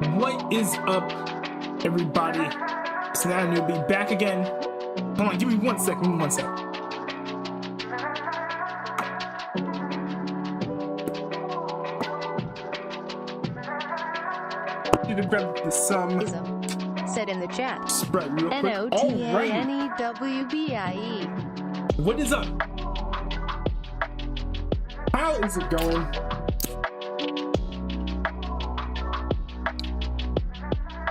What is up, everybody? It's now newbie back again. Hold on, give me 1 second. Give me 1 second. Need to grab some said in the chat. Spread real quick. N-O-T-A-N-E-W-B-I-E. What is up? How is it going?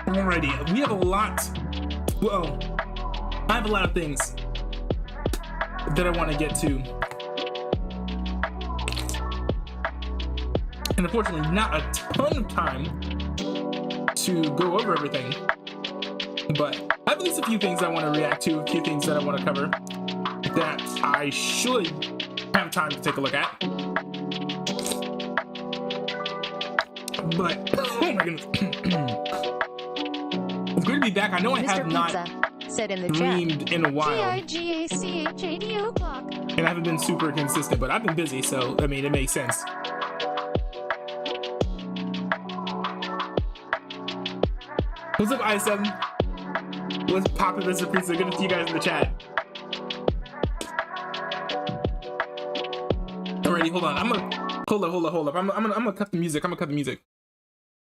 Alrighty, we have a lot. Well, I have a lot of things that I want to get to. And unfortunately, not a ton of time to go over everything. But I have at least a few things I want to react to, a few things that I want to cover that I should have time to take a look at. But, oh my goodness. It's good to be back. I know I have not said in the streamed in a while. G-I-G-A-C-H-A-D o'clock. And I haven't been super consistent, but I've been busy, so, I mean, it makes sense. What's up, I7? What's poppin', Mr. Pizza? Good to see you guys in the chat. Alrighty, hold on. I'm gonna hold up. I'm gonna cut the music.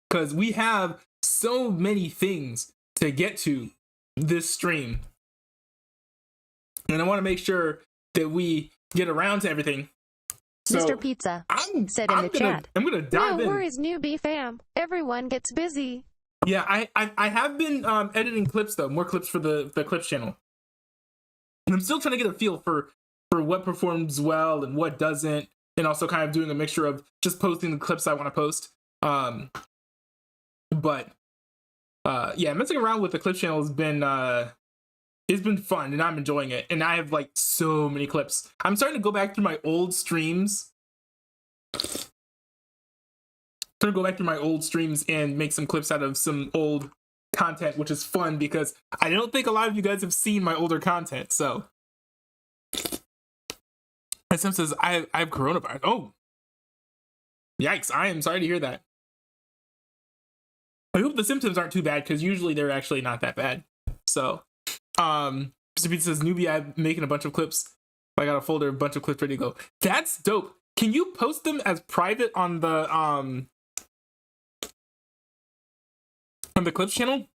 Because we have so many things to get to this stream. And I want to make sure that we get around to everything. So Mr. Pizza said in the chat. I'm gonna dive in. No worries, newbie fam. Everyone gets busy. Yeah, I have been editing clips though, more clips for the clips channel. And I'm still trying to get a feel for what performs well and what doesn't, and also kind of doing a mixture of just posting the clips I want to post. But yeah, messing around with the clips channel has been it's been fun and I'm enjoying it. And I have like so many clips. I'm starting to go back through my old streams. And make some clips out of some old content, which is fun because I don't think a lot of you guys have seen my older content. So, and Sim says I have coronavirus. Oh, yikes! I am sorry to hear that. I hope the symptoms aren't too bad because usually they're actually not that bad. So, Mr. Pizza says newbie. I'm making a bunch of clips. I got a folder, a bunch of clips ready to go. That's dope. Can you post them as private on the clips channel?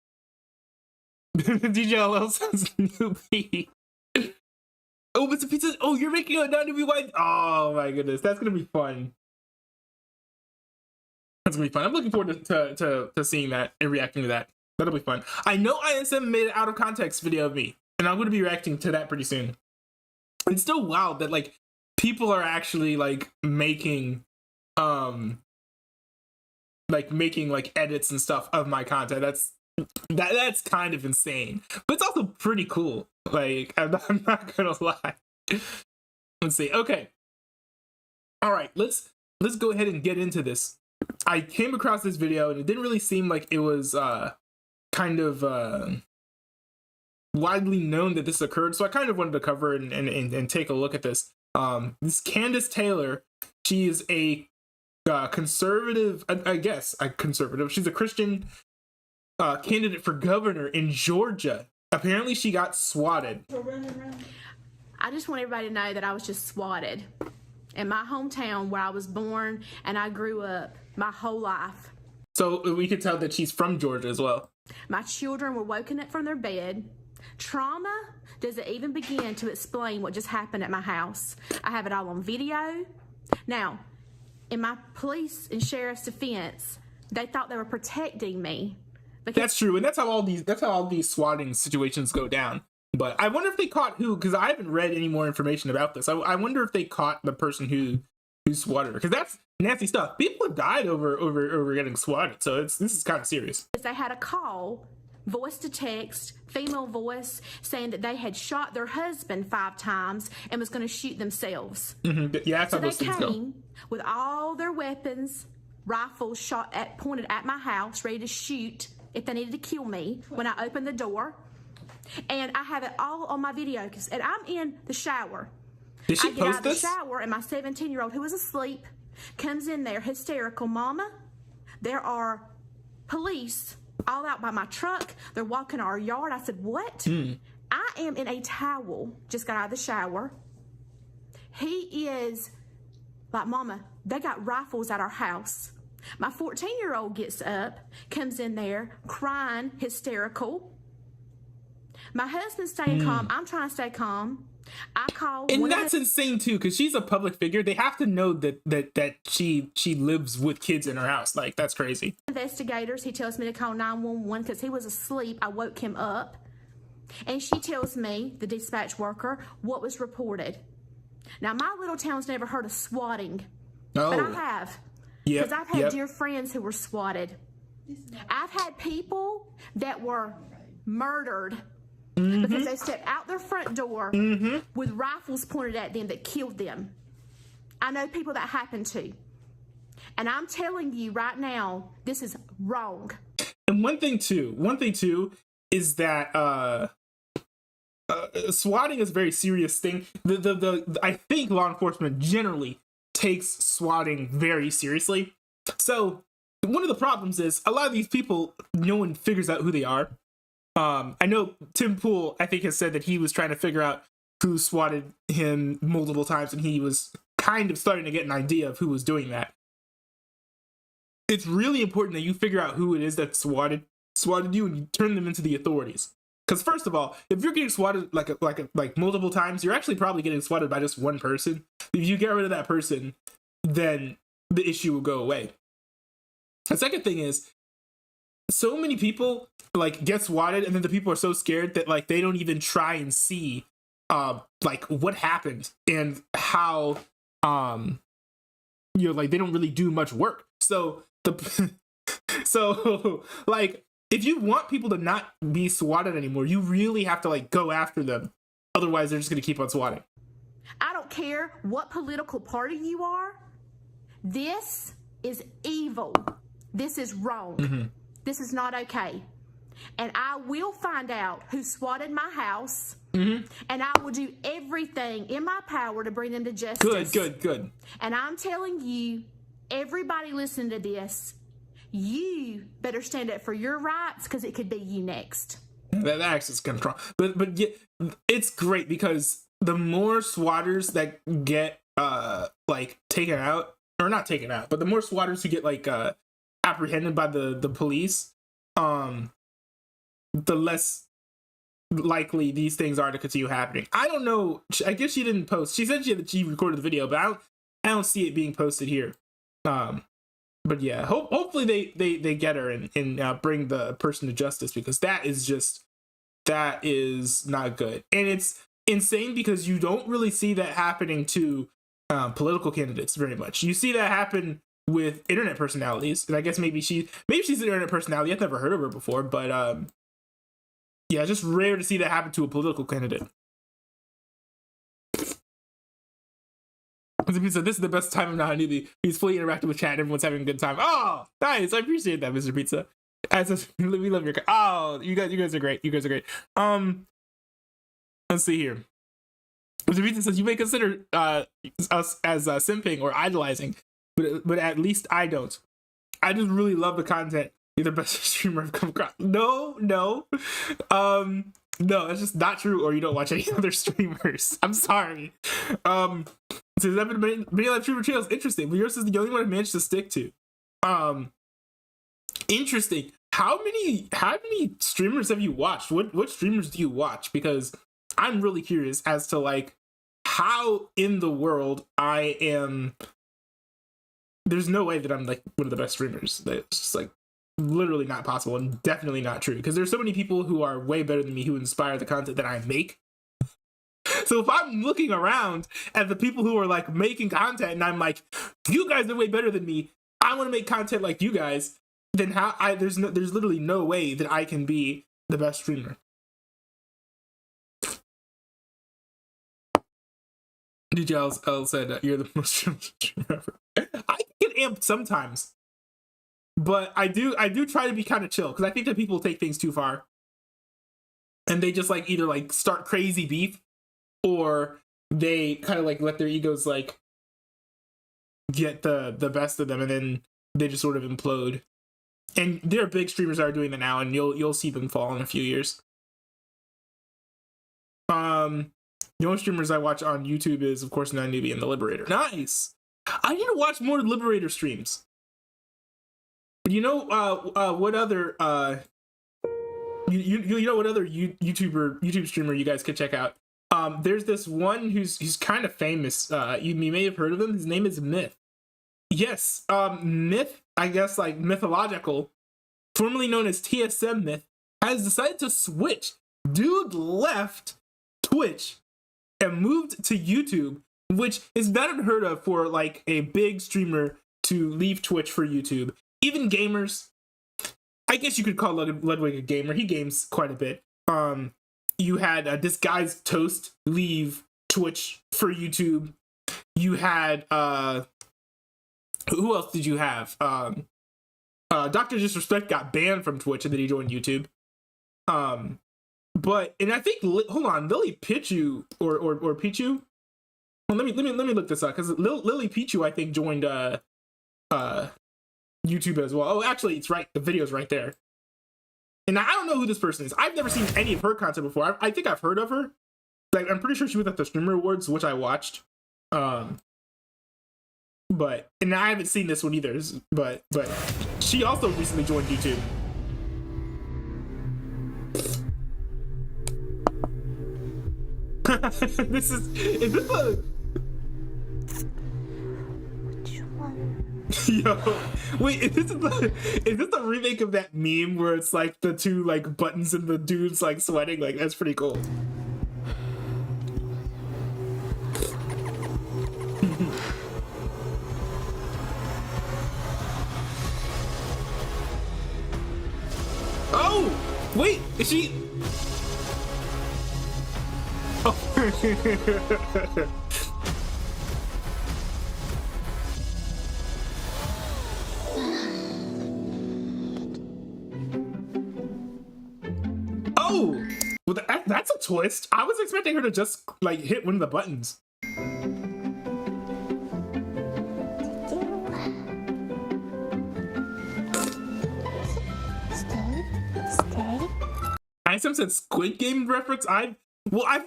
DJLL says newbie. Oh, Mr. Pizza. Oh, you're making a non-newbie white. Oh my goodness, that's gonna be fun. That's gonna be fun. I'm looking forward to seeing that and reacting to that. That'll be fun. I know ISM made an out of context video of me, and I'm gonna be reacting to that pretty soon. It's still wild that like people are actually like making edits and stuff of my content. That's kind of insane, but it's also pretty cool. Like I'm not gonna lie. Let's see. Okay, all right, let's go ahead and get into this. I came across this video and it didn't really seem like it was kind of widely known that this occurred, so I kind of wanted to cover it and take a look at this. This Candace Taylor, she is a conservative, I guess a conservative. She's a Christian candidate for governor in Georgia. Apparently she got swatted. I just want everybody to know that I was just swatted in my hometown where I was born and I grew up my whole life. So we could tell that she's from Georgia as well. My children were woken up from their bed. Trauma doesn't even begin to explain what just happened at my house. I have it all on video. Now, in my police and sheriff's defense, they thought they were protecting me. That's true, and that's how all these swatting situations go down. But I wonder if they caught who, because I haven't read any more information about this. I wonder if they caught the person who swatted her, because that's nasty stuff. People have died over getting swatted, so this is kind of serious. They had a call, voice to text, female voice, saying that they had shot their husband 5 times and was going to shoot themselves. Mm-hmm. Yeah, that's how those things go. They came with all their weapons, rifles pointed at my house, ready to shoot if they needed to kill me when I opened the door. And I have it all on my video, and I'm in the shower. Did she I get out post of the this? shower, and my 17-year-old who was asleep comes in there hysterical. Mama, there are police all out by my truck. They're walking our yard. I said, what? I am in a towel, just got out of the shower. He is like, Mama, they got rifles at our house. My 14-year-old gets up, comes in there, crying, hysterical. My husband's staying calm. I'm trying to stay calm. I call, and that's insane too, because she's a public figure. They have to know that she lives with kids in her house. Like, that's crazy. Investigators. He tells me to call 911 because he was asleep. I woke him up, and she tells me, the dispatch worker, what was reported. Now, my little town's never heard of swatting, but I have, because I've had dear friends who were swatted. I've had people that were murdered because they stepped out their front door with rifles pointed at them that killed them. I know people that happened to. And I'm telling you right now, this is wrong. And one thing too is that swatting is a very serious thing. I think law enforcement generally takes swatting very seriously. So one of the problems is a lot of these people, no one figures out who they are. I know Tim Pool, I think, has said that he was trying to figure out who swatted him multiple times, and he was kind of starting to get an idea of who was doing that. It's really important that you figure out who it is that swatted you, and you turn them into the authorities. Because first of all, if you're getting swatted like multiple times, you're actually probably getting swatted by just one person. If you get rid of that person, then the issue will go away. The second thing is, so many people like get swatted, and then the people are so scared that like they don't even try and see like what happened and how like they don't really do much work. So so like, if you want people to not be swatted anymore, you really have to like go after them. Otherwise, they're just going to keep on swatting. I don't care what political party you are. This is evil. This is wrong. This is not okay. And I will find out who swatted my house. And I will do everything in my power to bring them to justice. Good. And I'm telling you, everybody listening to this, you better stand up for your rights, because it could be you next. That actually is kind of strong. But yeah, it's great because the more swatters that get like taken out, or not taken out, but the more swatters who get like apprehended by the police, the less likely these things are to continue happening. I don't know. I guess she didn't post. She said that she recorded the video, but I don't see it being posted here. But yeah, hopefully they get her and bring the person to justice, because that is not good. And it's insane because you don't really see that happening to political candidates very much. You see that happen with internet personalities, and I guess maybe she's an internet personality. I've never heard of her before, but yeah, it's just rare to see that happen to a political candidate. So this is the best time of now. He's fully interactive with chat. Everyone's having a good time. Oh, nice! I appreciate that, Mr. Pizza. We love your. Oh, you guys are great. You guys are great. Let's see here. Mr. Pizza says you may consider us as simping or idolizing, but at least I don't. I just really love the content. You're the best streamer I've come across. No, that's just not true. Or you don't watch any other streamers. I'm sorry. So there's been many live streamer channels. Interesting, but yours is the only one I managed to stick to. Interesting. How many streamers have you watched? What streamers do you watch? Because I'm really curious as to like how in the world I am. There's no way that I'm like one of the best streamers. It's just like literally not possible, and definitely not true, because there's so many people who are way better than me who inspire the content that I make. So if I'm looking around at the people who are like making content and I'm like, you guys are way better than me, I want to make content like you guys, then there's literally no way that I can be the best streamer. DJL said you're the most streamer ever. I get amped sometimes, but I do try to be kind of chill, because I think that people take things too far, and they just like either like start crazy beef, or they kind of like let their egos like get the best of them, and then they just sort of implode. And there are big streamers that are doing that now, and you'll see them fall in a few years. The only streamers I watch on YouTube is, of course, 9Newbie and the Liberator. Nice. I need to watch more Liberator streams. But you know, what other you know what other YouTube streamer you guys could check out? There's this one who's kind of famous. You may have heard of him. His name is Myth. Yes, Myth, I guess, like mythological, formerly known as TSM Myth, has decided to switch. Dude left Twitch and moved to YouTube, which is not unheard of for like a big streamer to leave Twitch for YouTube. Even gamers, I guess you could call Ludwig a gamer. He games quite a bit. You had this guy's Toast leave Twitch for YouTube. You had who else did you have? Dr. Disrespect got banned from Twitch and then he joined YouTube. But I think hold on, Lily Pichu or Pichu. Well, let me look this up because Lily Pichu I think joined YouTube as well. Oh, actually, it's right. The video's right there. And I don't know who this person is. I've never seen any of her content before. I think I've heard of her. Like, I'm pretty sure she was at the Streamer Awards, which I watched. And I haven't seen this one either. But she also recently joined YouTube. Is this a... Which one? Yo, wait, is this a remake of that meme where it's like the two like buttons and the dude's like sweating? Like, that's pretty cool. Oh, wait, is she? Oh. Oh, well, that's a twist. I was expecting her to just like hit one of the buttons. Stay. Isom said Squid Game reference. I've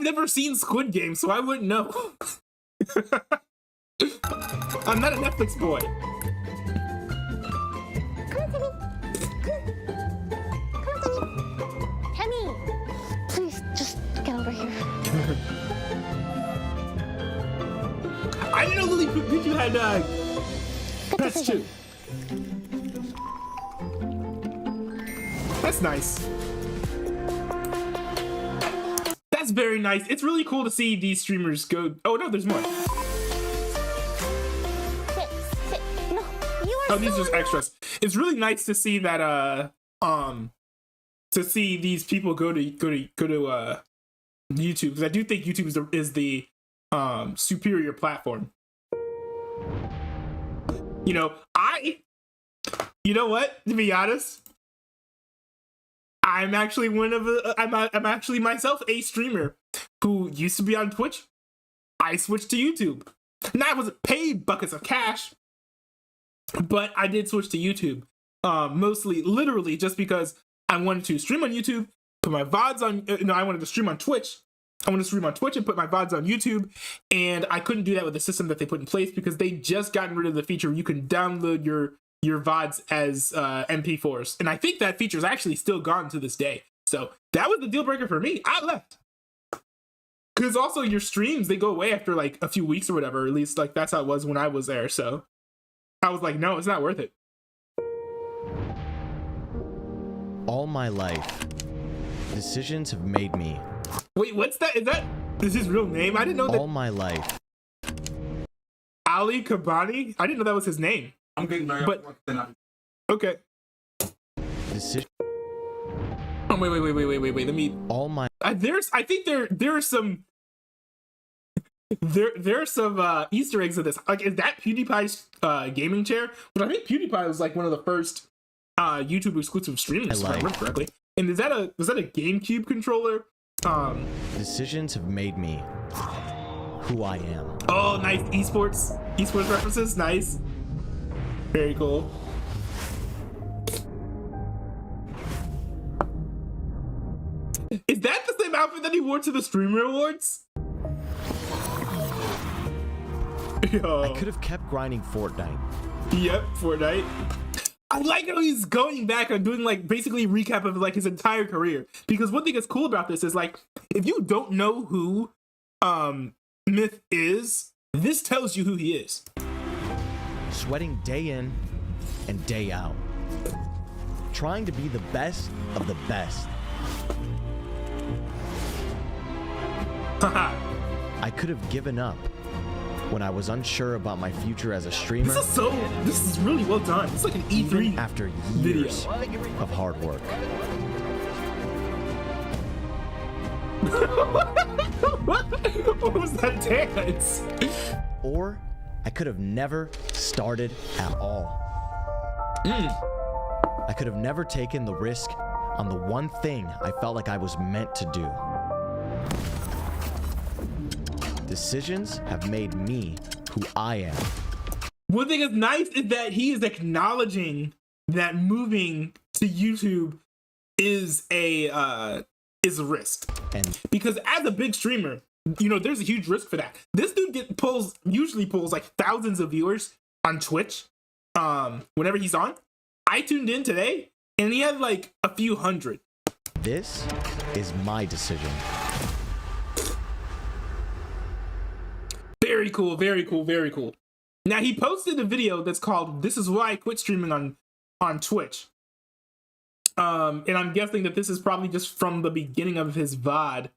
never seen Squid Game, so I wouldn't know. I'm not a Netflix boy. Hemi, please just get over here. I didn't know Lily Pichu had pets too. That's nice. That's very nice. It's really cool to see these streamers go. Oh no, there's more. Sit. No, you are. Oh, these are just extras. It's really nice to see that to see these people go to YouTube, because I do think YouTube is the superior platform. You know what? To be honest, I'm actually I'm actually myself a streamer who used to be on Twitch. I switched to YouTube. Now I wasn't paid buckets of cash, but I did switch to YouTube. Mostly, literally, just because I wanted to stream on YouTube, put my VODs on. I wanted to stream on Twitch. I wanted to stream on Twitch and put my VODs on YouTube, and I couldn't do that with the system that they put in place because they just gotten rid of the feature where you can download your VODs as MP4s, and I think that feature is actually still gone to this day. So that was the deal breaker for me. I left because also your streams, they go away after like a few weeks or whatever. At least like that's how it was when I was there. So I was like, no, it's not worth it. All my life, decisions have made me. Wait, what's that? Is his real name? I didn't know that. All my life. Ali Kabani? I didn't know that was his name. I'm getting very But okay. Decision. Oh wait. Let me. All my. I think there are some. There are some Easter eggs of this. Like, is that PewDiePie's gaming chair? But I think PewDiePie was like one of the first YouTube exclusive streamers, if I remember correctly. And was that a GameCube controller? Decisions have made me who I am. Oh, nice esports references. Nice, very cool. outfit that he wore to the Streamer Awards? Yo. I could have kept grinding Fortnite. Yep, Fortnite. I like how he's going back and doing like basically recap of like his entire career. Because one thing that's cool about this is like, if you don't know who Myth is, this tells you who he is. Sweating day in and day out. Trying to be the best of the best. I could have given up when I was unsure about my future as a streamer. This is really well done. It's like an E3 even after years of hard work. What was that dance? Or I could have never started at all. I could have never taken the risk on the one thing I felt like I was meant to do. Decisions have made me who I am. One thing that's nice is that he is acknowledging that moving to YouTube is a risk. And because as a big streamer, you know, there's a huge risk for that. This dude usually pulls like thousands of viewers on Twitch whenever he's on. I tuned in today and he had like a few hundred. this is my decision. Very cool, very cool, very cool. Now he posted a video that's called "This Is Why I Quit Streaming" on Twitch. And I'm guessing that this is probably just from the beginning of his VOD,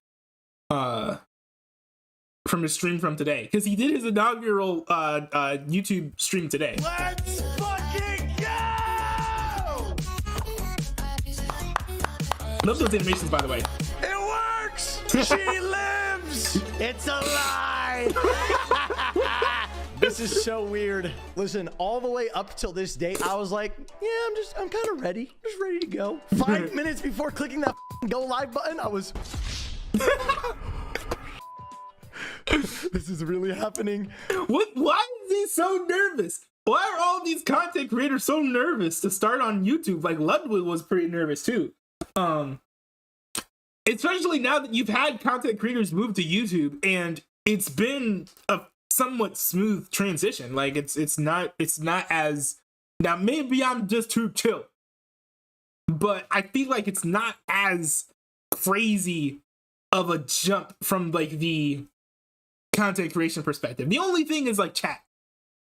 from his stream from today, because he did his inaugural YouTube stream today. Let's fucking go! Love those animations, by the way. It works! She lives! It's alive! This is so weird. Listen, all the way up till this date, I was like, yeah, I'm kind of ready. Just ready to go. 5 minutes before clicking that go live button, I was... This is really happening. Why is he so nervous? Why are all these content creators so nervous to start on YouTube? Like Ludwig was pretty nervous too. Especially now that you've had content creators move to YouTube and it's been a somewhat smooth transition. Like it's not as, now maybe I'm just too chill, but I feel like it's not as crazy of a jump from like the content creation perspective. The only thing is like chat.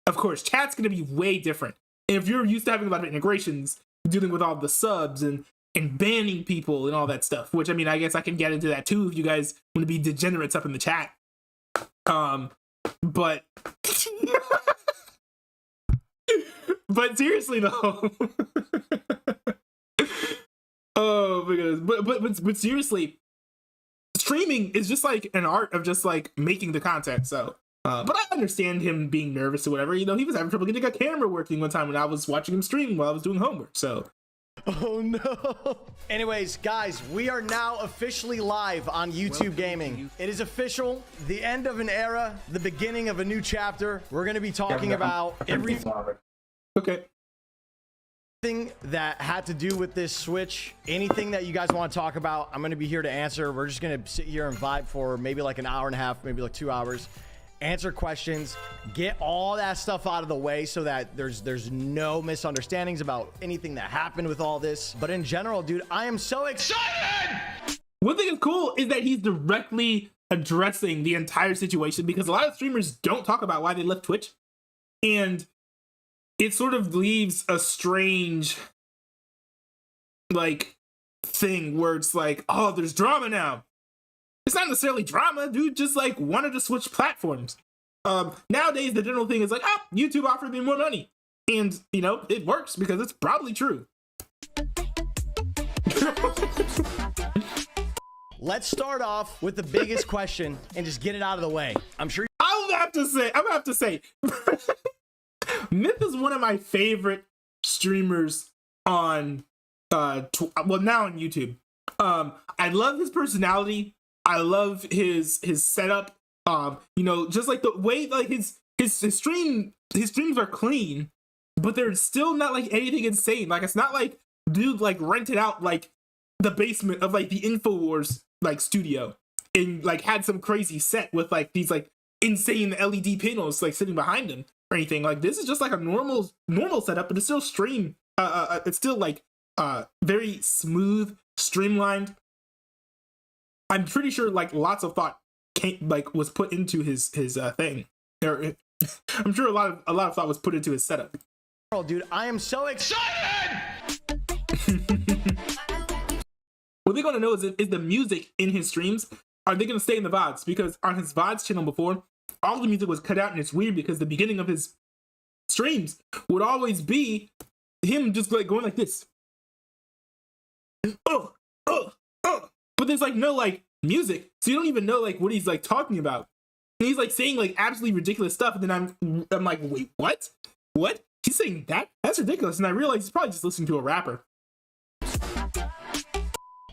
Of course, chat's going to be way different. And if you're used to having a lot of integrations, dealing with all the subs and banning people and all that stuff, which I mean, I guess I can get into that too if you guys want to be degenerates up in the chat. But but seriously though, oh my goodness, but seriously, streaming is just like an art of just like making the content. So but I understand him being nervous or whatever. You know, he was having trouble getting a camera working one time when I was watching him stream while I was doing homework. So oh no. Anyways, guys, we are now officially live on YouTube Gaming. It is official. The end of an era, the beginning of a new chapter. We're going to be talking about everything okay, that had to do with this Switch. Anything that you guys want to talk about, I'm going to be here to answer. We're just going to sit here and vibe for maybe like an hour and a half, maybe like 2 hours. Answer questions, get all that stuff out of the way so that there's no misunderstandings about anything that happened with all this. But in general, dude, I am so excited. one thing that's cool is that he's directly addressing the entire situation, because a lot of streamers don't talk about why they left Twitch, and it sort of leaves a strange like thing where it's like, oh, there's drama now. It's not necessarily drama, dude just like wanted to switch platforms. Nowadays the general thing is like, oh, YouTube offered me more money, and you know, it works because it's probably true. Let's start off with the biggest question and just get it out of the way. I'm sure I'm gonna have to say Myth is one of my favorite streamers on now on YouTube. I love his personality. I love his setup. You know, just like the way like his streams are clean, but they're still not like anything insane. Like it's not like dude like rented out like the basement of like the InfoWars like studio. and like had some crazy set with like these like insane LED panels like sitting behind him or anything. Like this is just like a normal setup, but it's still it's still like very smooth, streamlined. I'm pretty sure like lots of thought was put into his thing. I'm sure a lot of thought was put into his setup. Oh, dude, I am so excited. What they're gonna know is the music in his streams. Are they gonna stay in the VODs? Because on his VODs channel before, all the music was cut out, and it's weird because the beginning of his streams would always be him just like going like this. But there's like no like music, so you don't even know like what he's like talking about. And he's like saying like absolutely ridiculous stuff, and then I'm like, wait, what? What? He's saying that? That's ridiculous. And I realize he's probably just listening to a rapper.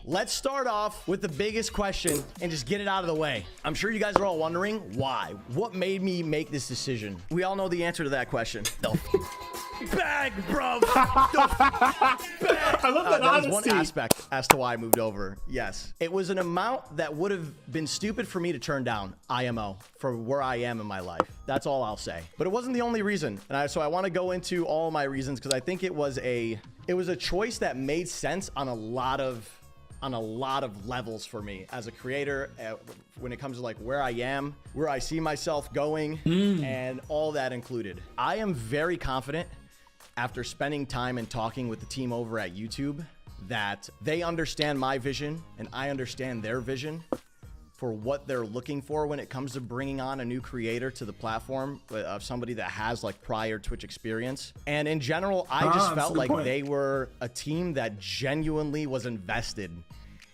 Let's start off with the biggest question and just get it out of the way. I'm sure you guys are all wondering why. What made me make this decision? We all know the answer to that question. The bag, bro. The bag. I love that that is honesty. one aspect as to why I moved over. Yes. It was an amount that would have been stupid for me to turn down IMO for where I am in my life. That's all I'll say. But it wasn't the only reason. And so I want to go into all my reasons because I think it was a choice that made sense on a lot of levels for me as a creator when it comes to like where I am, where I see myself going, and all that included. I am very confident after spending time and talking with the team over at YouTube that they understand my vision and I understand their vision for what they're looking for when it comes to bringing on a new creator to the platform of somebody that has like prior Twitch experience. And in general, I just felt like they were a team that genuinely was invested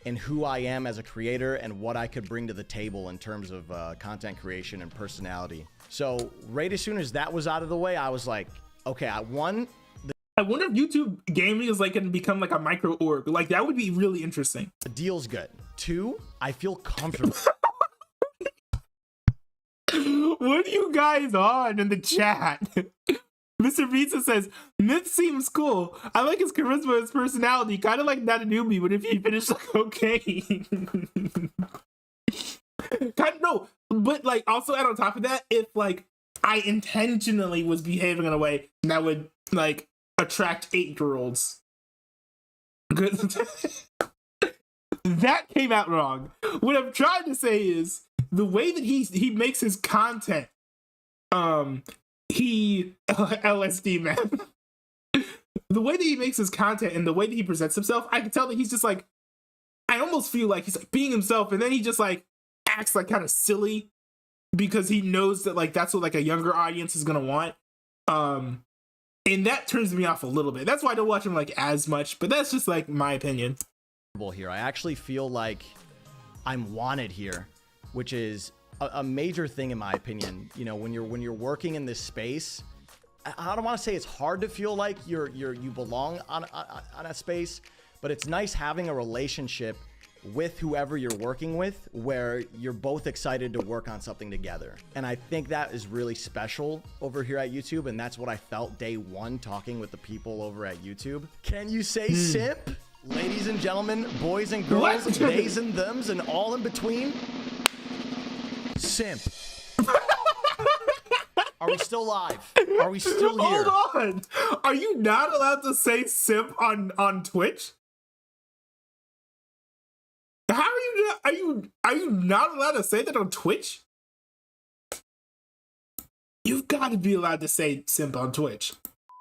in who I am as a creator and what I could bring to the table in terms of content creation and personality. So right as soon as that was out of the way, I was like, okay, I wonder if YouTube gaming is like going to become like a micro org. Like that would be really interesting. the deal's good. 2, I feel comfortable. What are you guys on in the chat? Mr. Pizza says, Myth seems cool. I like his charisma, his personality. Kind of like not a newbie, but if he finished like okay. No, but like also add on top of that, if like I intentionally was behaving in a way that would like attract 8-year-olds. That came out wrong. What I'm trying to say is the way that he makes his content, LSD man. The way that he makes his content and the way that he presents himself, I can tell that he's just like, I almost feel like he's like being himself, and then he just like acts like kind of silly because he knows that like that's what like a younger audience is gonna want. And that turns me off a little bit. That's why I don't watch him like as much, but that's just like my opinion. Here, I actually feel like I'm wanted here, which is a major thing in my opinion. You know, when you're working in this space, I don't want to say it's hard to feel like you belong on a space, but it's nice having a relationship with whoever you're working with where you're both excited to work on something together. And I think that is really special over here at YouTube, and that's what I felt day one talking with the people over at YouTube. Can you say simp? Ladies and gentlemen, boys and girls, theys and thems, and all in between. Simp. Are we still live? Are we still here? Hold on. Are you not allowed to say simp on Twitch? How are you not allowed to say that on Twitch? You've got to be allowed to say simp on Twitch.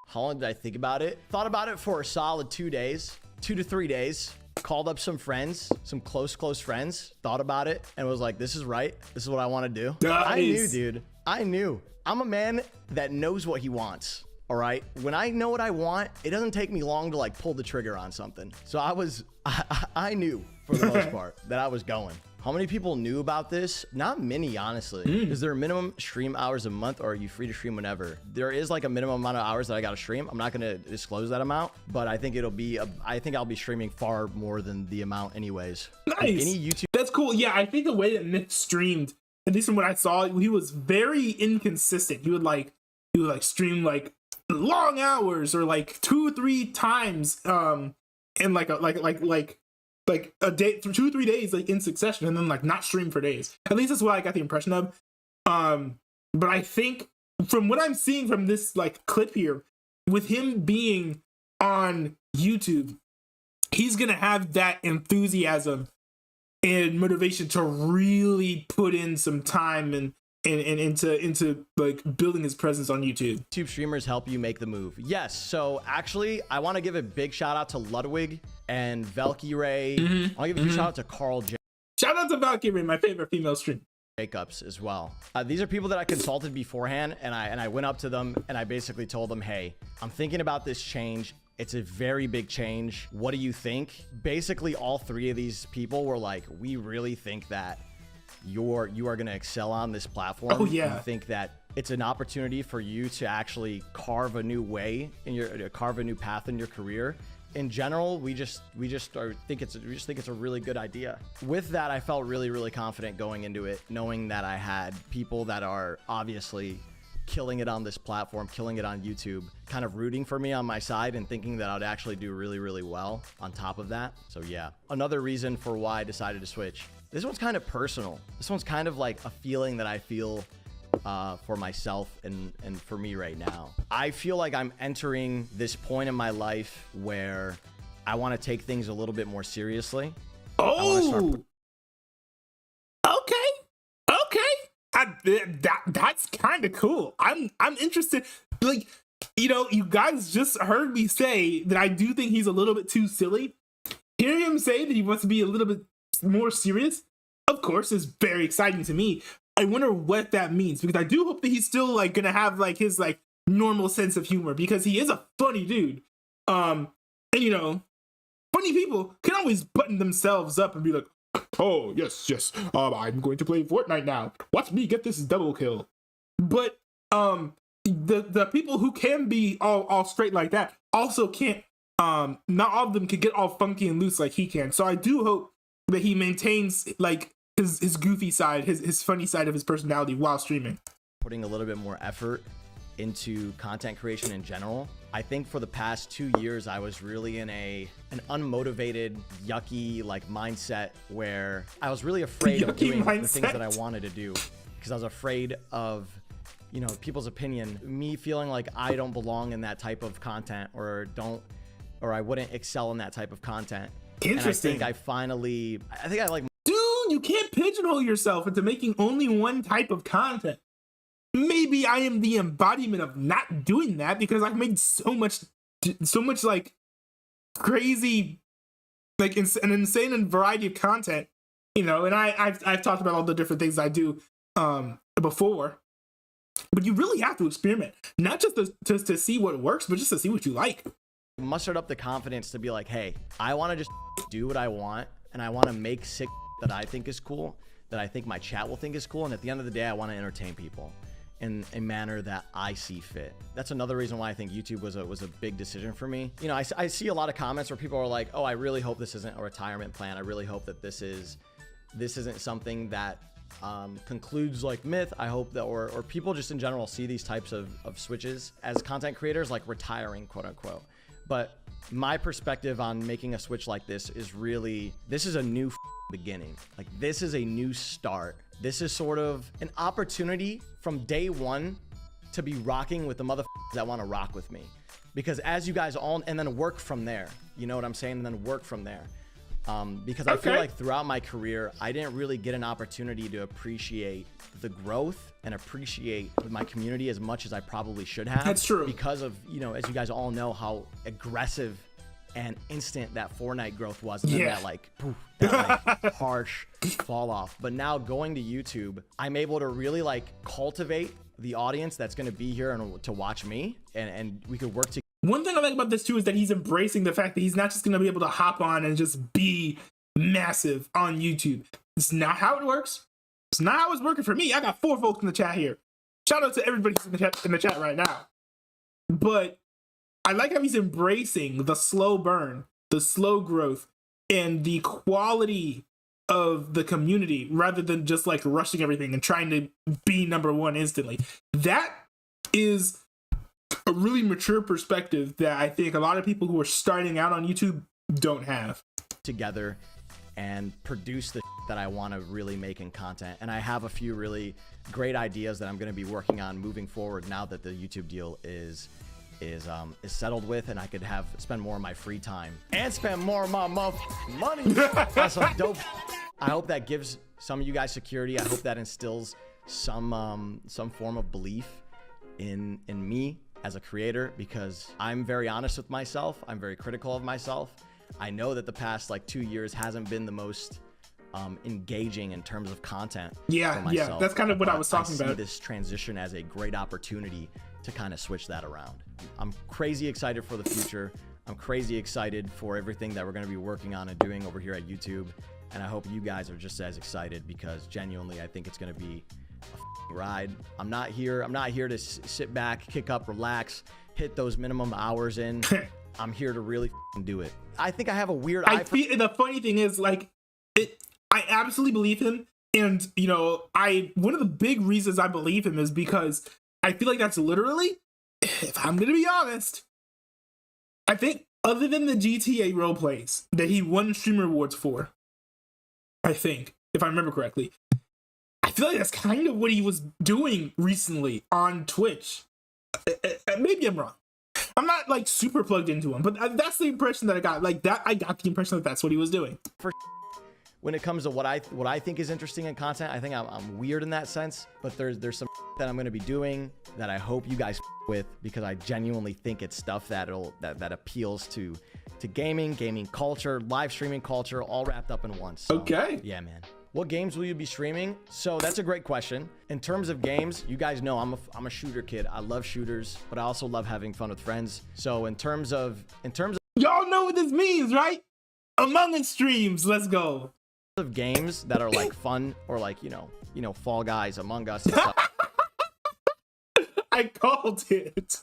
How long did I think about it? Thought about it for a solid 2 days. 2 to 3 days. Called up some friends, some close friends, thought about it, and was like, this is right. This is what I want to do. Nice. I knew, dude. I knew. I'm a man that knows what he wants. All right. When I know what I want, it doesn't take me long to like pull the trigger on something. So I knew for the most part that I was going. How many people knew about this? Not many, honestly. Is there a minimum stream hours a month, or are you free to stream whenever? There is like a minimum amount of hours that I got to stream. I'm not going to disclose that amount, but I think I think I'll be streaming far more than the amount anyways. Nice. Any YouTube. That's cool. Yeah, I think the way that Nick streamed, at least from what I saw, he was very inconsistent. He would stream like long hours or like 2-3 times, and like like a day, 2 or 3 days, like in succession, and then like not stream for days. At least that's what I got the impression of. But I think from what I'm seeing from this like clip here, with him being on YouTube, he's gonna have that enthusiasm and motivation to really put in some time and into like building his presence on YouTube. YouTube streamers help you make the move. Yes. So actually, I want to give a big shout out to Ludwig and Valkyrie. I'll give a shout out to Carl J. Shout out to Valkyrie, my favorite female streamer. Jacobs as well. These are people that I consulted beforehand, and I went up to them and I basically told them, hey, I'm thinking about this change. It's a very big change. What do you think? Basically, all 3 of these people were like, we really think that you are going to excel on this platform. Oh yeah. We think that it's an opportunity for you to actually carve a new way in carve a new path in your career. In general, we just think it's a really good idea. With that, I felt really, really confident going into it, knowing that I had people that are obviously killing it on this platform, killing it on YouTube, kind of rooting for me on my side and thinking that I'd actually do really, really well on top of that. So yeah, another reason for why I decided to switch. This one's kind of personal. This one's kind of like a feeling that I feel for myself and for me right now. I feel like I'm entering this point in my life where I want to take things a little bit more seriously. Oh, that's kind of cool. I'm interested. Like, you know, you guys just heard me say that I do think he's a little bit too silly. Hearing him say that he wants to be a little bit more serious, of course, is very exciting to me. I wonder what that means, because I do hope that he's still like gonna have like his like normal sense of humor, because he is a funny dude. And you know, funny people can always button themselves up and be like, oh yes, I'm going to play Fortnite now. Watch me get this double kill. But the people who can be all straight like that also can't. Not all of them can get all funky and loose like he can. So I do hope that he maintains like his goofy side, his funny side of his personality while streaming. Putting a little bit more effort into content creation in general. I think for the past 2 years, I was really in an unmotivated, yucky like mindset where I was really afraid of doing the things that I wanted to do, because I was afraid of, you know, people's opinion, me feeling like I don't belong in that type of content, or I wouldn't excel in that type of content. Interesting. And I think I like. Dude, you can't pigeonhole yourself into making only one type of content. Maybe I am the embodiment of not doing that, because I've made so much like crazy, like an insane variety of content, you know. And I've talked about all the different things I do before, but you really have to experiment, not just to see what works, but just to see what you like. Mustered up the confidence to be like, hey, I want to just do what I want, and I want to make sick that I think is cool, that I think my chat will think is cool, and at the end of the day, I want to entertain people in a manner that I see fit. That's another reason why I think YouTube was a big decision for me. You know, I see a lot of comments where people are like, oh, I really hope this isn't a retirement plan. I really hope that this isn't something that concludes like myth. I hope that, or people just in general see these types of switches as content creators like retiring, quote unquote. But my perspective on making a switch like this is really, this is a new beginning. Like, this is a new start. This is sort of an opportunity from day one to be rocking with the motherfuckers that want to rock with me. Because as you guys all, and then work from there, you know what I'm saying? And then work from there. Because I feel like throughout my career, I didn't really get an opportunity to appreciate the growth and appreciate my community as much as I probably should have. That's true. Because of, you know, as you guys all know, how aggressive and instant that Fortnite growth was, and then that like, poof, that like harsh fall off. But now going to YouTube, I'm able to really like cultivate the audience that's going to be here and to watch me, and we could work together. One thing I like about this too is that he's embracing the fact that he's not just going to be able to hop on and just be massive on YouTube. It's not how it works. It's not how it's working for me. I got 4 folks in the chat here. Shout out to everybody who's in the chat right now. But I like how he's embracing the slow burn, the slow growth, and the quality of the community, rather than just like rushing everything and trying to be #1 instantly. That is a really mature perspective that I think a lot of people who are starting out on YouTube don't have. Together and produce the that I want to really make in content. And I have a few really great ideas that I'm going to be working on moving forward now that the YouTube deal is settled with, and I could spend more of my free time and spend more of my money on some dope. I hope that gives some of you guys security. I hope that instills some form of belief in me as a creator, because I'm very honest with myself. I'm very critical of myself. I know that the past like 2 years hasn't been the most engaging in terms of content. Yeah, that's kind of what I was talking about. I see this transition as a great opportunity to kind of switch that around. I'm crazy excited for the future. I'm crazy excited for everything that we're going to be working on and doing over here at YouTube. And I hope you guys are just as excited, because genuinely, I think it's going to be a ride. I'm not here to sit back, kick up, relax, hit those minimum hours in. I'm here to really do it. I think I have a weird eye for— the funny thing is, like, I absolutely believe him. And, you know, one of the big reasons I believe him is because I feel like that's literally, if I'm going to be honest, I think other than the GTA roleplays that he won Streamer Awards for, I think, if I remember correctly, I feel like that's kind of what he was doing recently on Twitch. Maybe I'm wrong. I'm not like super plugged into him, but that's the impression that I got. Like that, I got the impression that that's what he was doing. When it comes to what I think is interesting in content, I think I'm weird in that sense, but there's some that I'm going to be doing that I hope you guys with, because I genuinely think it's stuff that appeals to gaming culture, live streaming culture, all wrapped up in one. So, okay. Yeah, man. What games will you be streaming? So that's a great question. In terms of games, you guys know I'm a shooter kid. I love shooters, but I also love having fun with friends. So in terms of y'all know what this means, right? Among Us streams, let's go. Of games that are like fun, or like, you know, Fall Guys, Among Us and stuff. I called it.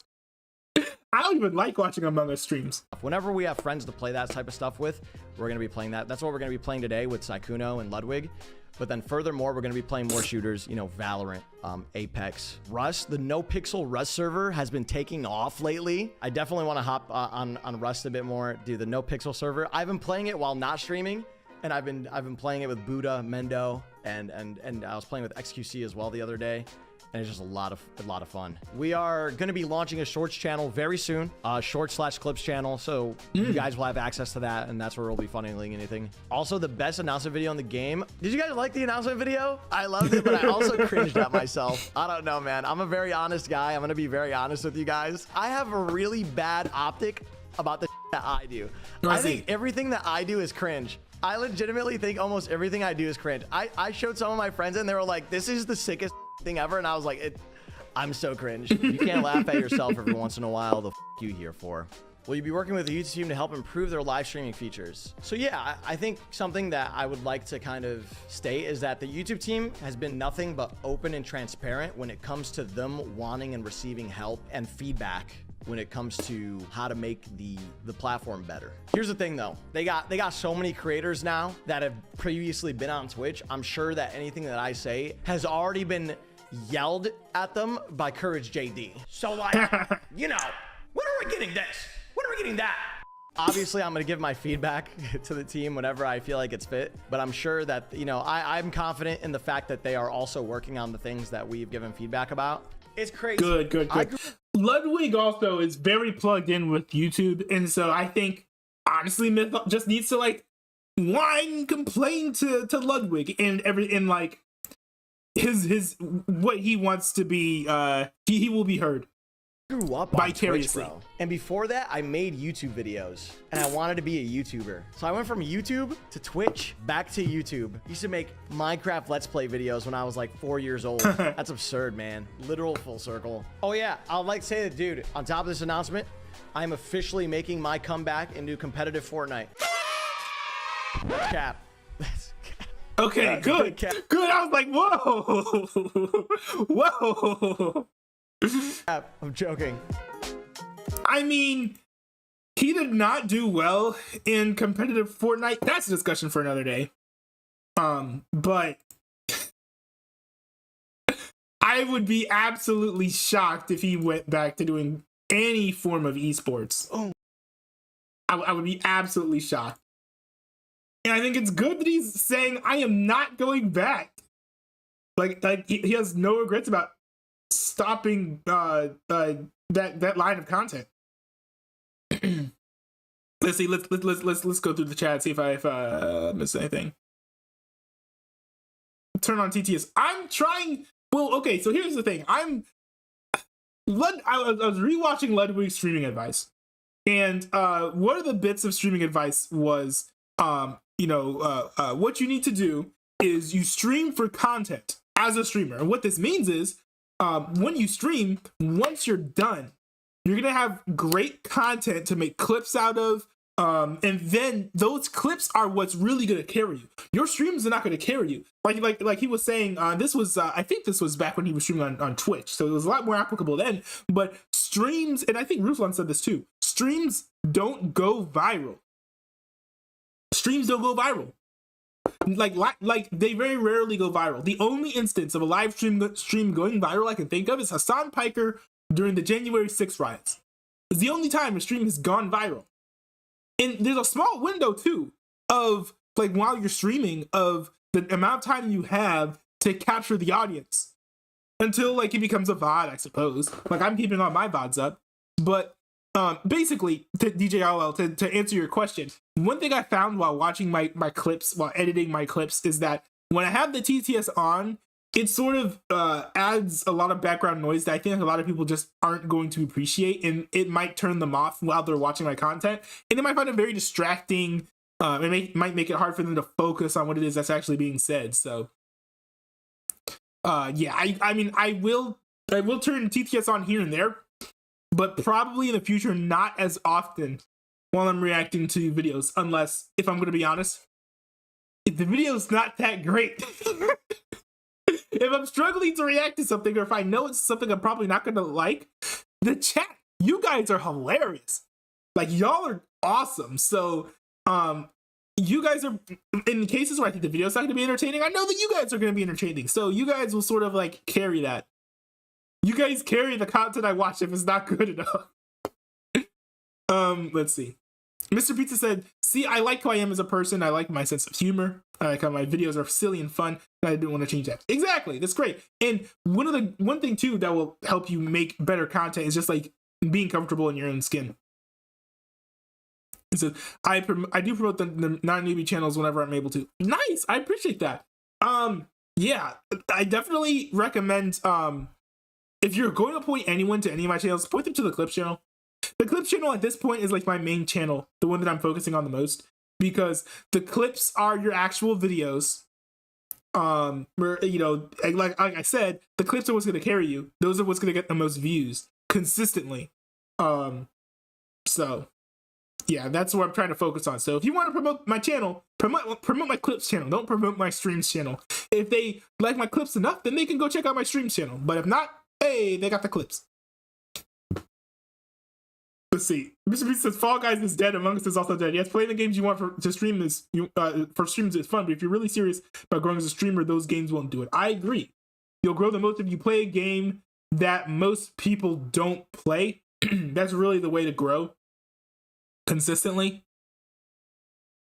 I don't even like watching Among Us streams. Whenever we have friends to play that type of stuff with, we're going to be playing that. That's what we're going to be playing today with Saikuno and Ludwig. But then furthermore, we're going to be playing more shooters, you know, Valorant, Apex, Rust. The no pixel Rust server has been taking off lately. I definitely want to hop on Rust a bit more, do the no pixel server. I've been playing it while not streaming. And I've been playing it with Buddha, Mendo, and I was playing with XQC as well the other day, and it's just a lot of fun. We are going to be launching a shorts channel very soon, short/clips channel, so you guys will have access to that, and that's where we'll be funneling anything. Also, the best announcement video in the game. Did you guys like the announcement video? I loved it, but I also cringed at myself. I don't know, man. I'm a very honest guy. I'm going to be very honest with you guys. I have a really bad optic about the that I do. I think everything that I do is cringe. I legitimately think almost everything I do is cringe. I showed some of my friends and they were like, this is the sickest thing ever. And I was like, I'm so cringe. You can't laugh at yourself every once in a while. The you here for? Will you be working with the YouTube team to help improve their live streaming features? So yeah, I think something that I would like to kind of state is that the YouTube team has been nothing but open and transparent when it comes to them wanting and receiving help and feedback when it comes to how to make the platform better. Here's the thing though, they got so many creators now that have previously been on Twitch. I'm sure that anything that I say has already been yelled at them by Courage JD. So like, you know, when are we getting this? When are we getting that? Obviously, I'm going to give my feedback to the team whenever I feel like it's fit, but I'm sure that, you know, I'm confident in the fact that they are also working on the things that we've given feedback about. It's crazy. Good. Ludwig also is very plugged in with YouTube, and so I think honestly Myth just needs to like whine, complain to Ludwig and like his what he wants to be. He will be heard. Grew up on Twitch, bro. And before that, I made YouTube videos and I wanted to be a YouTuber. So I went from YouTube to Twitch, back to YouTube. Used to make Minecraft Let's Play videos when I was like 4 years old. That's absurd, man. Literal full circle. Oh yeah, I'd like to say that, dude, on top of this announcement, I'm officially making my comeback into competitive Fortnite. Cap. Okay, good. Good. I was like, whoa. Whoa. I'm joking. I mean, he did not do well in competitive Fortnite. That's a discussion for another day. But I would be absolutely shocked if he went back to doing any form of esports. I would be absolutely shocked. And I think it's good that he's saying, I am not going back. Like he has no regrets about stopping that line of content. Let's see. Let's go through the chat, see if I missed anything. Turn on TTS. I'm trying. Well, okay. So here's the thing. I was rewatching Ludwig's streaming advice, and one of the bits of streaming advice was, what you need to do is you stream for content as a streamer. And what this means is, when you stream, once you're done, you're gonna have great content to make clips out of. And then those clips are what's really gonna carry you. Your streams are not gonna carry you. Like he was saying, this was I think this was back when he was streaming on Twitch, so it was a lot more applicable then. But streams, and I think Ruslan said this too, streams don't go viral. Streams don't go viral. Like they very rarely go viral. The only instance of a live stream going viral I can think of is Hassan Piker during the January 6th riots. It's the only time a stream has gone viral. And there's a small window too of like while you're streaming of the amount of time you have to capture the audience until like it becomes a VOD, I suppose. Like I'm keeping all my VODs up, but basically to DJ LL to answer your question, one thing I found while watching my clips, while editing my clips, is that when I have the TTS on, it sort of adds a lot of background noise that I think a lot of people just aren't going to appreciate, and it might turn them off while they're watching my content, and they might find it very distracting. It might make it hard for them to focus on what it is that's actually being said. So, yeah, I mean, I will turn TTS on here and there, but probably in the future not as often while I'm reacting to videos, unless, if I'm going to be honest, if the video's not that great. If I'm struggling to react to something, or if I know it's something I'm probably not going to like, the chat, you guys are hilarious. Like, y'all are awesome. So, you guys are, in cases where I think the video's not going to be entertaining, I know that you guys are going to be entertaining. So, you guys will sort of, like, carry that. You guys carry the content I watch if it's not good enough. Let's see. Mr. Pizza said, see, I like who I am as a person. I like my sense of humor. I like how my videos are silly and fun. And I didn't want to change that. Exactly. That's great. And one thing too that will help you make better content is just like being comfortable in your own skin. It says, I do promote the non-newbie channels whenever I'm able to. Nice. I appreciate that. Yeah, I definitely recommend, if you're going to point anyone to any of my channels, point them to the Clips channel. The Clips channel at this point is like my main channel, the one that I'm focusing on the most, because the clips are your actual videos. Where, you know, like I said, the clips are what's going to carry you. Those are what's going to get the most views consistently. So yeah, that's what I'm trying to focus on. So if you want to promote my channel, promote my Clips channel. Don't promote my Streams channel. If they like my clips enough, then they can go check out my Streams channel. But if not, hey, they got the clips. Let's see. Mr. Beast says Fall Guys is dead. Among Us is also dead. Yes, playing the games you want to stream is for streams is fun, but if you're really serious about growing as a streamer, those games won't do it. I agree. You'll grow the most if you play a game that most people don't play. That's really the way to grow consistently.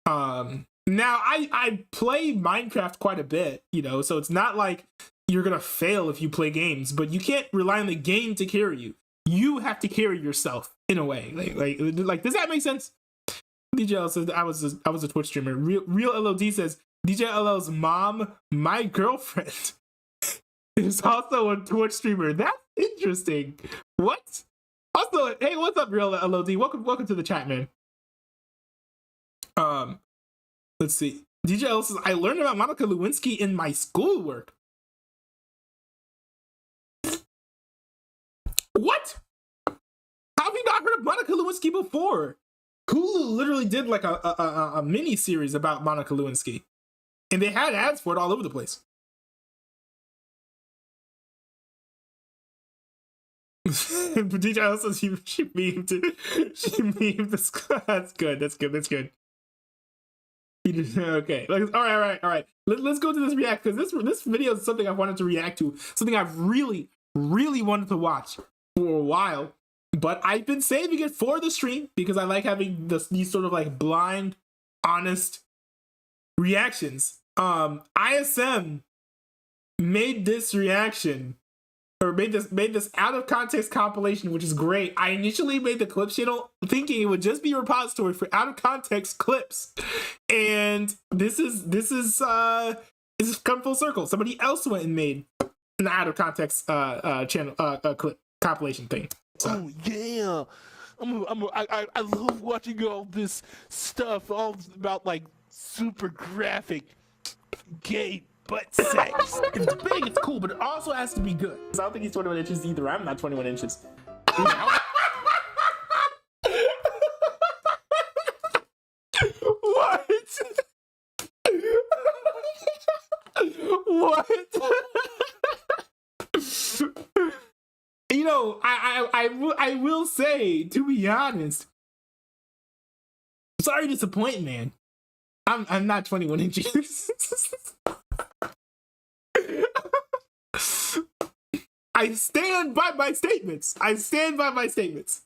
Now I play Minecraft quite a bit, you know, so it's not like you're gonna fail if you play games, but you can't rely on the game to carry you. You have to carry yourself in a way. Like does that make sense? DJ L says I was a Twitch streamer. Real LOD says DJ LL's mom, my girlfriend, is also a Twitch streamer. That's interesting. What? Also, hey, what's up, Real LOD? Welcome to the chat, man. Let's see. DJ L says I learned about Monica Lewinsky in my schoolwork. What? How have you not heard of Monica Lewinsky before? Hulu literally did like a mini series about Monica Lewinsky, and they had ads for it all over the place. DJ also she memed this. That's good. Okay. All right. Let's go to this react, because this video is something I wanted to react to, something I've really wanted to watch for a while, but I've been saving it for the stream because I like having these sort of like blind, honest reactions. ISM made this reaction, or made this out of context compilation, which is great. I initially made the clip channel thinking it would just be a repository for out of context clips, and this is come full circle. Somebody else went and made an out of context channel clip compilation thing. So. Oh yeah, I love watching all this stuff, all about like super graphic gay butt sex. If it's big, it's cool, but it also has to be good. I don't think he's 21 inches either. I'm not 21 inches. What? What? You know, I will say, to be honest, sorry to disappoint, man. I'm not 21 inches. I stand by my statements. I stand by my statements.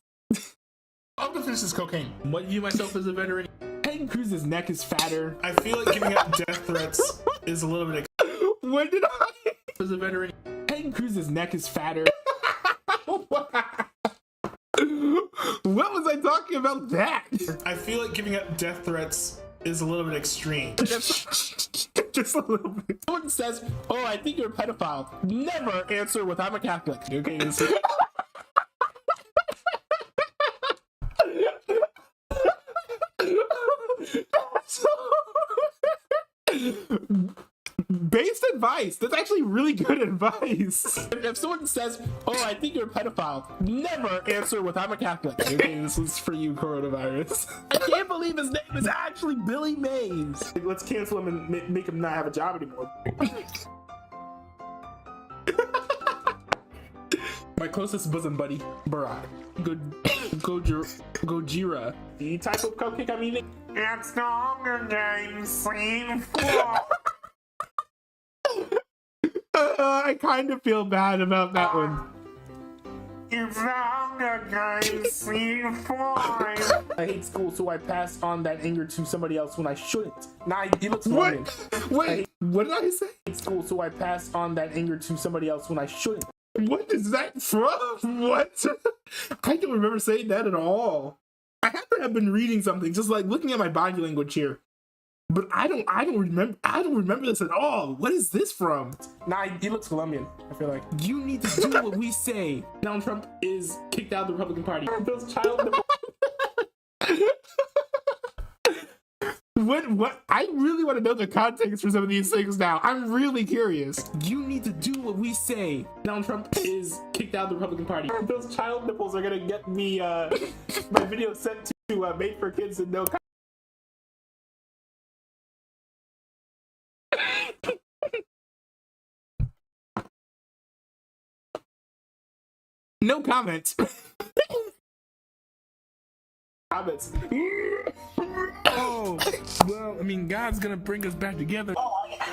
I'm gonna finish this cocaine. What view myself as a veteran? Peyton Cruz's neck is fatter. I feel like giving out death threats is a little bit. When did I? As a veteran, Peyton Cruz's neck is fatter. What was I talking about that? I feel like giving out death threats is a little bit extreme. Just a little bit. Someone says, "Oh, I think you're a pedophile." Never answer with "I'm a Catholic." Okay. Based advice. That's actually really good advice. If someone says, "Oh, I think you're a pedophile," never answer with "I'm a Catholic." Okay, this is for you, coronavirus. I can't believe his name is actually Billy Mays. Let's cancel him and make him not have a job anymore. My closest bosom buddy, Barack. Gojira. The type of cupcake I'm eating. It's the Hunger Games scene 4. I kind of feel bad about that one. It's the Hunger Games scene 4. I hate school, so I pass on that anger to somebody else when I shouldn't. Nah, he looks funny. Wait, what did I say? I hate school, so I pass on that anger to somebody else when I shouldn't. What is that from? What? I don't remember saying that at all. I have to have been reading something, just like looking at my body language here. But I don't remember this at all. What is this from? Nah, he looks Colombian, I feel like. You need to do what we say. Donald Trump is kicked out of the Republican Party. Bill's child. What? I really want to know the context for some of these things now. I'm really curious. You need to do what we say. Donald Trump is kicked out of the Republican Party. Those child nipples are gonna get me my video sent to Made for Kids and No. No comments. Comments. Oh, well, I mean, God's gonna bring us back together. Oh, nice!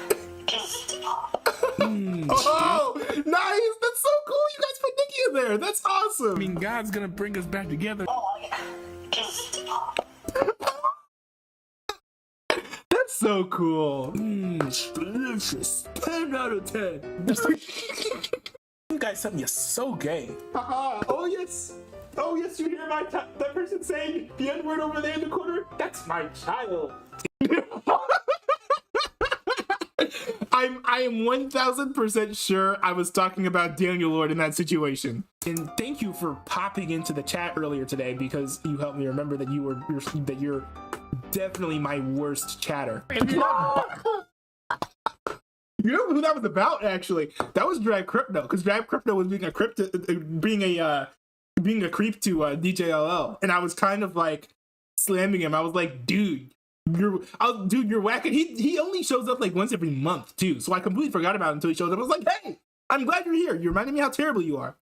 That's so cool. You guys put Nikki in there. That's awesome. I mean, God's gonna bring us back together. That's so cool. Delicious. 10 out of 10. You guys said you're so gay. Oh yes. Oh yes, you hear that person saying the N-word over there in the corner? That's my child. I am 1000% sure I was talking about Daniel Lord in that situation. And thank you for popping into the chat earlier today, because you helped me remember that you're definitely my worst chatter. And you're not. You know who that was about? Actually, that was Drive Crypto, because Drive Crypto was being a creep to DJ LL, and I was kind of like slamming him. I was like, dude, you're whack. And he only shows up like once every month too, so I completely forgot about him until he shows up. I was like, hey, I'm glad you're here. You're reminding me how terrible you are.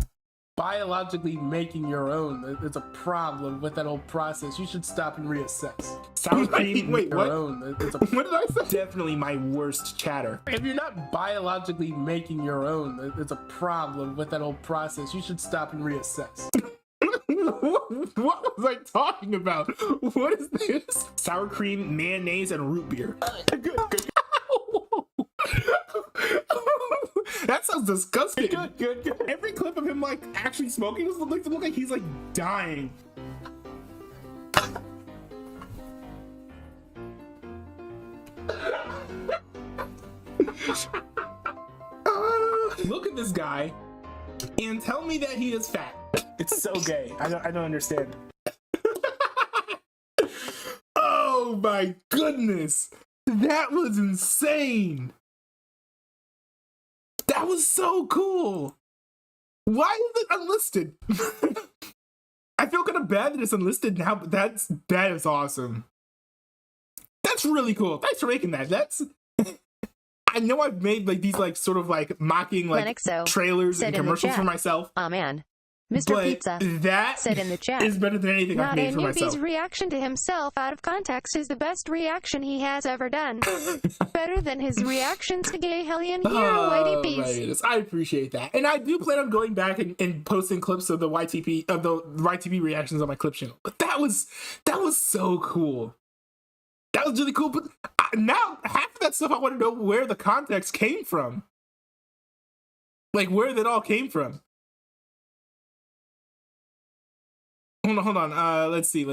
Biologically making your own, it's a problem with that whole process. You should stop and reassess. Sour cream, wait, what? What did I say? Definitely my worst chatter. If you're not biologically making your own, it's a problem with that whole process. You should stop and reassess. What was I talking about? What is this? Sour cream, mayonnaise, and root beer. Good. That sounds disgusting. Good. Every clip of him like actually smoking look like he's like dying. Look at this guy and tell me that he is fat. It's so gay. I don't understand. Oh my goodness. That was insane. That was so cool. Why is it unlisted? I feel kind of bad that it's unlisted now, but that is awesome. That's really cool. Thanks for making that. That's I know I've made like these like sort of like mocking like Lennoxo trailers and commercials for myself. Oh man. Mr. But Pizza that said in the chat is better than anything I've Not made a for myself. newbie's reaction to himself out of context is the best reaction he has ever done. Better than his reactions to gay hellion hero Oh, YTPs. my goodness. I appreciate that. And I do plan on going back and posting clips of the YTP reactions on my clip channel. But that was so cool. That was really cool. But now half of that stuff I want to know where the context came from. Like where that all came from. Hold on. Let's see.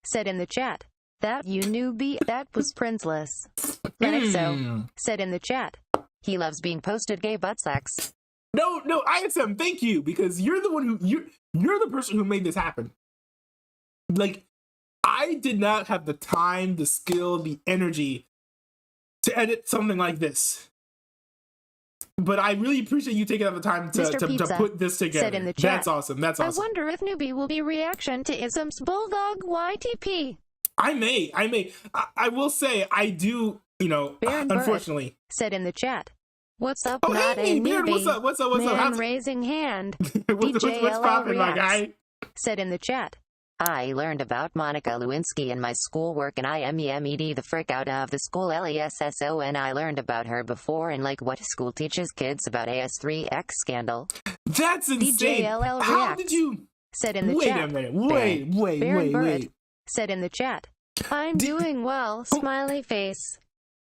Said in the chat. That you newbie, that was princeless. Lennoxo said in the chat. He loves being posted gay butt sex. No, ISM, thank you, because you're the one you're the person who made this happen. Like, I did not have the time, the skill, the energy to edit something like this. But I really appreciate you taking out the time to put this together. Said in the chat. That's awesome. That's awesome. I wonder if newbie will be reaction to Ism's Bulldog YTP. I may. I will say I do, Baron unfortunately. Said in the chat. What's up, Oh, not hey, a Baron, newbie? what's up? Man How's raising hand. what's DJ poppin', my guy? reacts. Said in the chat. I learned about Monica Lewinsky in my schoolwork and I MEMED the frick out of the school LESSO and I learned about her before and like what school teaches kids about AS3X scandal. That's insane. DJLL How reacts. did you... Said in the Wait chat. a minute. Wait. Said in the chat. I'm doing well, smiley face.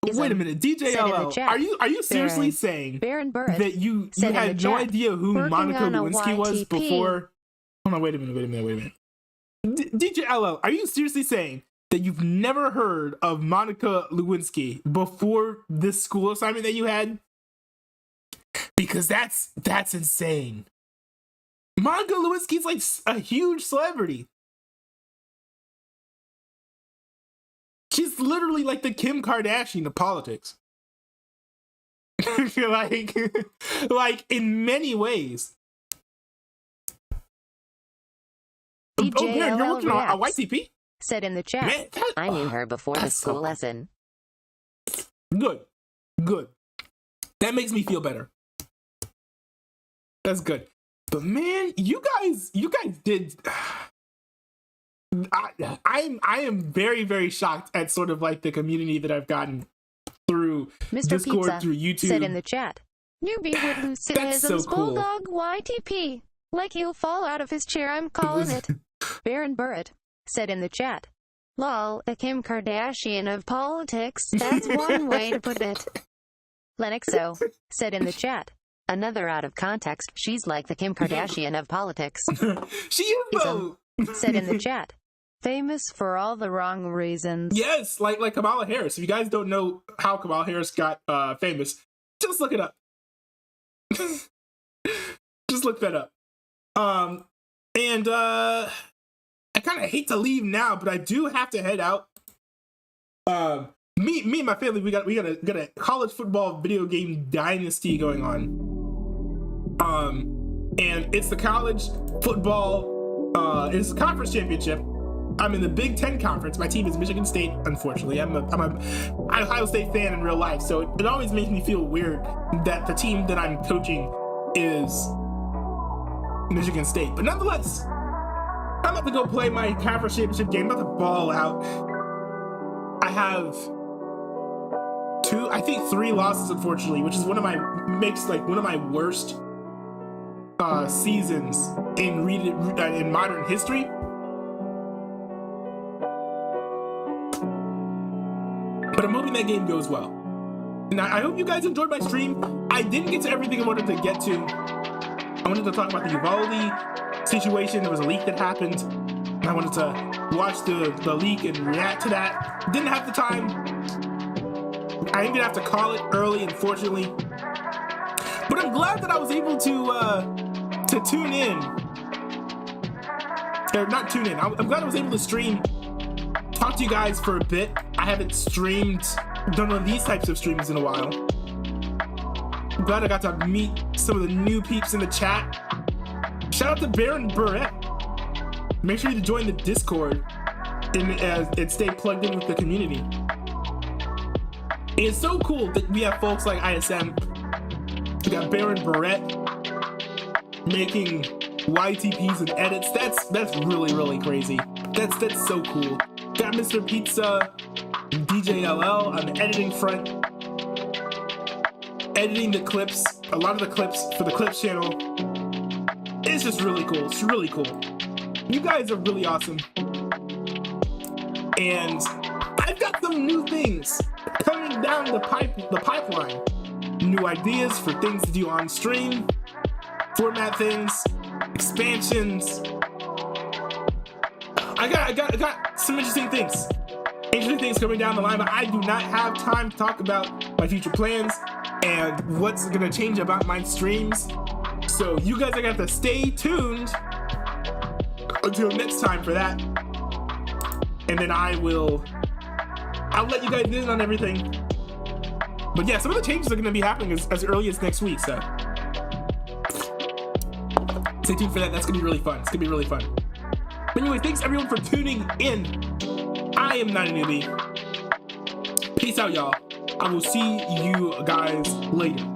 Wait a minute, Said in the DJLL, chat. are you seriously Baron. saying Baron Burrett that you said in had the no chat, idea who working Monica on a Lewinsky was YTP. before? Hold on, wait a minute. DJLL, are you seriously saying that you've never heard of Monica Lewinsky before this school assignment that you had? Because that's insane. Monica Lewinsky's like a huge celebrity. She's literally like the Kim Kardashian of politics. like in many ways. DJLL you're working on a reacts. YTP? Said in the chat. Man, I knew her before the that's school so- lesson. Good. That makes me feel better. That's good. But man, you guys did. I am very, very shocked at sort of like the community that I've gotten through Mr. Discord, Pizza through YouTube. said in the chat. Newbie would lose That's so Ism's cool. Bulldog YTP. Like he'll fall out of his chair, I'm calling it. Baron Burrett said in the chat. Lol, the Kim Kardashian of politics. That's one way to put it. Lennoxo said in the chat. Another out of context, she's like the Kim Kardashian of politics. She is though. Said in the chat. Famous for all the wrong reasons. Yes, like Kamala Harris. If you guys don't know how Kamala Harris got famous, just look it up. Just look that up. And I kind of hate to leave now, but I do have to head out. Me and my family, we got a college football video game dynasty going on. And it's the college football, it's a conference championship. I'm in the Big Ten conference. My team is Michigan State, unfortunately. I'm a Ohio State fan in real life, so it always makes me feel weird that the team that I'm coaching is Michigan State. But nonetheless, I'm about to go play my conference championship game. I'm about to ball out. I have three losses, unfortunately, which is one of my worst seasons in modern history. But I'm hoping that game goes well. And I hope you guys enjoyed my stream. I didn't get to everything I wanted to get to. I wanted to talk about the Uvalde situation. There was a leak that happened. And I wanted to watch the leak and react to that. Didn't have the time. I am gonna have to call it early, unfortunately. But I'm glad that I was able to tune in. Or not tune in. I'm glad I was able to stream, talk to you guys for a bit. I haven't done one of these types of streams in a while. I'm glad I got to meet some of the new peeps in the chat. Shout out to Baron Burrett. Make sure you join the Discord and stay plugged in with the community. It's so cool that we have folks like ISM. We got Baron Burrett making YTPs and edits. That's really, really crazy. That's so cool. Got Mr. Pizza, DJ LL on the editing front, editing the clips, a lot of the clips for the Clips channel. It's just really cool. It's really cool. You guys are really awesome. And I've got some new things coming down the pipeline. New ideas for things to do on stream, format things, expansions. I got some interesting things coming down the line, but I do not have time to talk about my future plans and what's gonna change about my streams. So you guys are gonna have to stay tuned until next time for that. And then I'll let you guys in on everything. But yeah, some of the changes are gonna be happening as early as next week, so stay tuned for that. That's gonna be really fun. It's gonna be really fun. But anyway, thanks everyone for tuning in. I am not a newbie. Peace out, y'all. I will see you guys later.